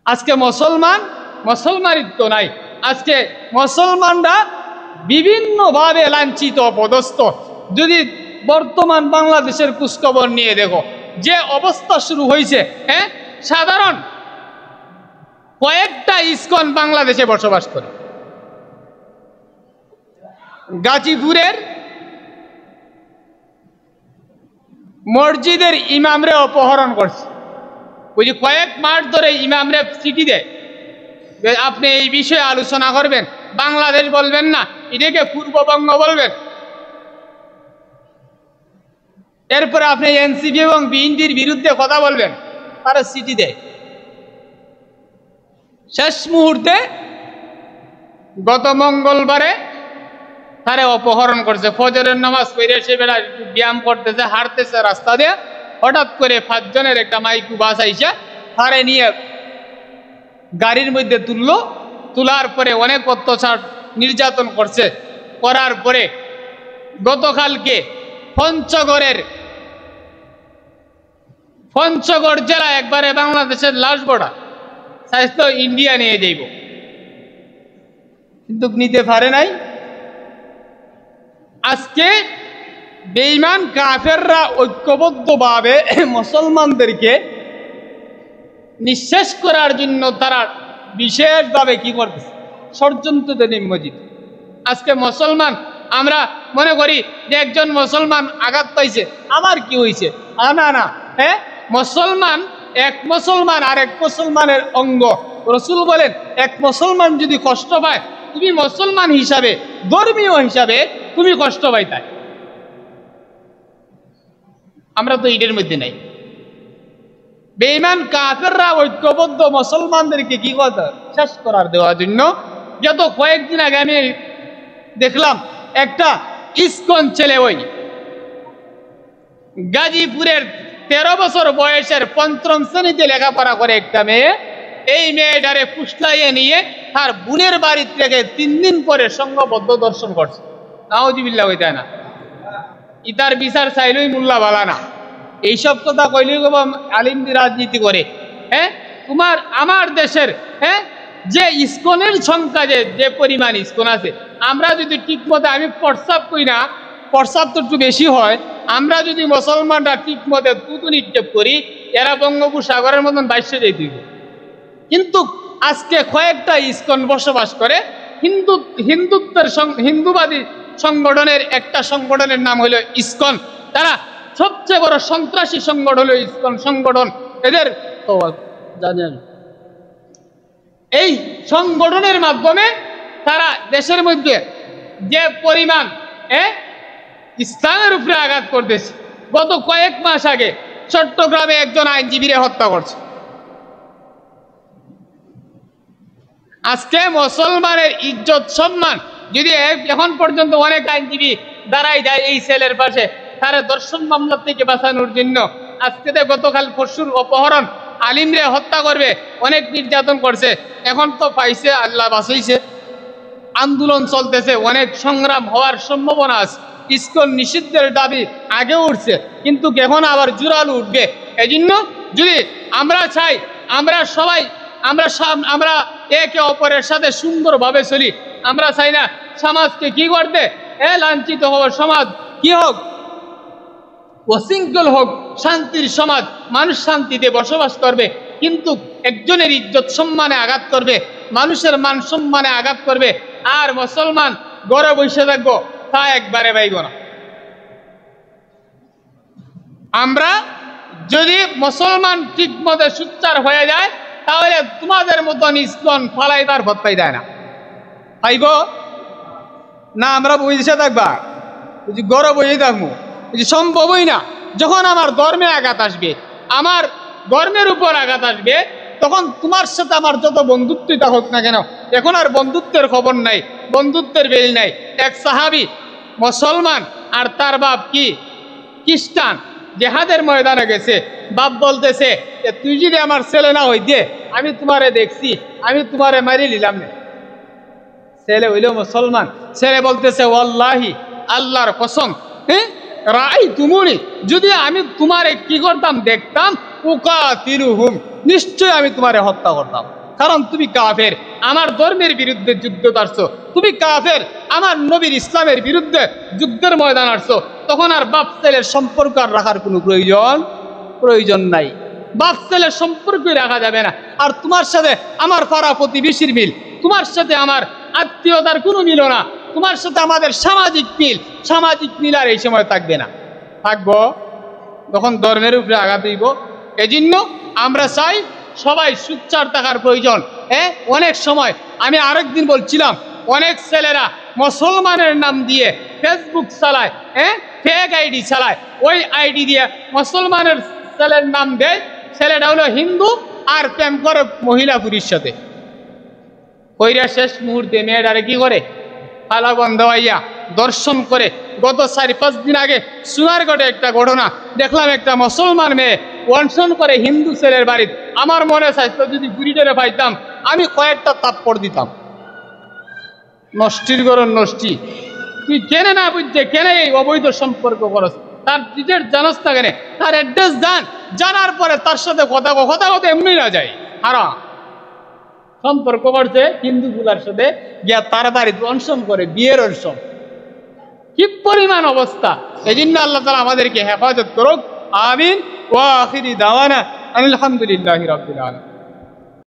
আজকে মুসলমানিত্ব নাই। আজকে মুসলমানরা বিভিন্নভাবে লাঞ্ছিত অপদস্থ। যদি বর্তমান বাংলাদেশের খোঁজখবর নিয়ে দেখো যে অবস্থা শুরু হয়েছে, হ্যাঁ, সাধারণ কয়েকটা ইসকন বাংলাদেশে বসবাস করে। গাজীপুরের মসজিদের ইমামরে অপহরণ করছে। ওই যে কয়েক মাস ধরে ইমামরে চিঠি দেয়, আপনি এই বিষয়ে আলোচনা করবেন, বাংলাদেশ বলবেন না, এটাকে পূর্ববঙ্গ বলবেন। এরপরে আপনি এনসিপি এবং বিএনপির বিরুদ্ধে কথা বলবেন, তারা চিঠি দেয়। শেষ মুহূর্তে গত মঙ্গলবারে তারা অপহরণ করছে। ফজরের নামাজ পড়ে সে বেলা ব্যায়াম করতেছে, হাঁটতেছে রাস্তা দিয়ে, হঠাৎ করে 5 জনের একটা মাইক্রো বাস আইসা তারে নিয়ে গাড়ির মধ্যে তোলার পরে অনেক অত্যাচার নির্যাতন করছে। করার পরে গতকালকে পঞ্চগড় জেলা একবারে বাংলাদেশের লাশ বড়া স্বাস্থ্য ইন্ডিয়া নিয়ে যাইব, কিন্তু নিতে পারে নাই। আজকে বেঈমান কাফেররা ঐক্যবদ্ধভাবে মুসলমানদেরকে নিঃশেষ করার জন্য তারা বিশেষভাবে কি করতেছে, ষড়যন্ত্রতে নিমজ্জিত। আজকে মুসলমান, আমরা মনে করি যে একজন মুসলমান আঘাত পাইছে, আমার কি হয়েছে, না, হ্যাঁ, মুসলমান এক মুসলমান আর এক মুসলমানের অঙ্গ। রসুল বলেন এক মুসলমান যদি কষ্ট পায়, তুমি মুসলমান হিসাবে, ধর্মীয় হিসাবে তুমি কষ্ট পাইতাই। আমরা তো ঈদের মধ্যে নাই। বেঈমান কাফেররা ঐক্যবদ্ধ মুসলমানদেরকে কি কথা শেষ করার দেওয়ার জন্য। যত কয়েকদিন আগে আমি দেখলাম একটা ইসকন ছেলে, ওই গাজীপুরের 13 বছর বয়সের 5ম শ্রেণীতে লেখাপড়া করে একটা মেয়ে, এই মেয়েটারে ফুসলাইয়ে নিয়ে তার বোনের বাড়ি থেকে 3 দিন পরে সংঘবদ্ধ দর্শন করছে। নাউজুবিল্লাহ হইতে না, ইতার বিচার চাইলেই মোল্লা বালা না। এইসব কথা কইলেই আলিমদি রাজনীতি করে। হ্যাঁ, আমার দেশের, হ্যাঁ, যে ইসকনের সংখ্যা যে পরিমাণ ইসকন আছে, আমরা যদি ঠিক মতো, আমি প্রস্তাব করি না, প্রস্তাব তো একটু বেশি হয়, আমরা যদি মুসলমানরা ঠিক মতো তুতু নিক্ষেপ করি, এরা বঙ্গোপসাগরের মতন বাইশে যাই দিব। কিন্তু আজকে কয়েকটা ইসকন বসবাস করে। হিন্দুবাদী সংগঠনের একটা সংগঠনের নাম হলো ইসকন। তারা সবচেয়ে বড় সন্ত্রাসী সংগঠন হলো ইসকন সংগঠন। এদের তো জানেন, এই সংগঠনের মাধ্যমে তারা দেশের মধ্যে যে পরিমাণ ইসলামের উপরে আঘাত করতেছে। গত কয়েক মাস আগে চট্টগ্রামে একজন আইনজীবীরে হত্যা করছে। আজকে মুসলমানের ইজ্জত সম্মান যদি এখন পর্যন্ত অনেক আইনজীবী দাঁড়াই যায় এই ছেলের পাশে, তারা দর্শন মামলা থেকে বাঁচানোর জন্য। আজকে গতকাল পরশুর অপহরণ, আলিমরে হত্যা করবে, অনেক নির্যাতন করছে, এখন তো পাইছে, আল্লাহ বাঁচাইছে। আন্দোলন চলতেছে, অনেক সংগ্রাম হওয়ার সম্ভাবনা আছে। ইসকন নিষিদ্ধের দাবি আগে উঠছে, কিন্তু এখন আবার জোরালো উঠবে। এই জন্য যদি আমরা চাই, আমরা সবাই আমরা একে অপরের সাথে সুন্দরভাবে চলি। আমরা চাই না সমাজকে কি করতে, লাঞ্ছিত হওয়ার সমাজ কি হোক, অশৃঙ্খল হোক, শান্তির সমাজ, মানুষ শান্তিতে বসবাস করবে। কিন্তু একজনের ইজ্জত সম্মানে আঘাত করবে, মানুষের মান সম্মানে আঘাত করবে, আর মুসলমান ঘরে বসে থাকবো, তা একবারে পাইব না। আমরা যদি মুসলমান ঠিক মতো সুচ্চার হয়ে যায়, তাহলে তোমাদের মতন ইসকন ফালাইবার ভত্তাই দেয় না, পাইব না। আমরা বসে থাকবা, ঘরে বসে থাকবো, সম্ভবই না। যখন আমার ধর্মে আঘাত আসবে, আমার ধর্মের উপর আঘাত আসবে, তখন তোমার সাথে আমার যত বন্ধুত্বই থাকুক না কেন, এখন আর বন্ধুত্বের খবর নাই, বন্ধুত্বের বেল নাই। এক সাহাবী মুসলমান আর তার বাপ কি খ্রিস্টান, জেহাদের ময়দানে গেছে। বাপ বলতেছে, তুই যদি আমার ছেলে না হইতে, আমি তোমারে দেখছি, আমি তোমারে মারি নিলাম না। ছেলে হইল মুসলমান, ছেলে বলতেছে, ওয়াল্লাহি, আল্লাহর কসম, হ্যাঁ, রাই তুমুনি, যদি আমি তোমারে কি করতাম দেখতাম, উকাতিলুহুম, নিশ্চয়ই আমি তোমারে হত্যা করতাম, কারণ তুমি কাফের, আমার ধর্মের বিরুদ্ধে যুদ্ধ করছো, তুমি কাফের, আমার নবীর ইসলামের বিরুদ্ধে যুদ্ধের ময়দান আসছো, তখন আর বাপ ছেলের সম্পর্ক আর রাখার কোনো প্রয়োজন নাই। বাপ ছেলের সম্পর্কই রাখা যাবে না। আর তোমার সাথে আমার পাড়া প্রতিবেশীর মিল, তোমার সাথে আমার আত্মীয়তার কোনো মিল না, তোমার সাথে আমাদের সামাজিক মিল আর এই সময় থাকবে না। থাকবো তখন ধর্মের উপরে আঘাত দিব। এজন্য আমরা চাই সবাই সুচ্চার থাকার প্রয়োজন। অনেক সময় আমি আরেকদিন বলছিলাম, অনেক ছেলেরা মুসলমানের নাম দিয়ে ফেসবুক চালায়, ফেক আইডি চালায়, ওই আইডি দিয়ে মুসলমানের ছেলের নাম দেয়, ছেলেটা হলো হিন্দু আর প্রেম করে মহিলা পুরুষের সাথে। কইরা শেষ মুহূর্তে মেয়েটারে কি করে, পালা বন্ধ হইয়া দর্শন করে। গত 4-5 দিন আগে সুনারগড়ে একটা ঘটনা দেখলাম, একটা মুসলমান মেয়ে অনশন করে হিন্দু ছেলের বাড়িতে। আমার মনে চাইতো যদি বুড়িটারে পাইতাম আমি কয়েকটা থাপ্পড় দিতাম। নষ্টির গরণ নষ্টি, তুই কেনে না বুঝছে কেন এই অবৈধ সম্পর্ক করস, তার ডিটেল জানাস না কেন, তার অ্যাড্রেস জানার পরে তার সাথে কথা এমনি না যায়, হারাম সম্পর্ক করছে হিন্দু গুলার সাথে, গিয়া তার বাড়িতে অনশন করে, বিয়ের অনশন। কি পরিমাণ অবস্থা! এই জন্য আল্লাহ তাআলা আমাদেরকে হেফাজত করুক। আমিন। ওয়া আখিরি দাওয়ানা আলহামদুলিল্লাহি রাব্বিল আলামিন।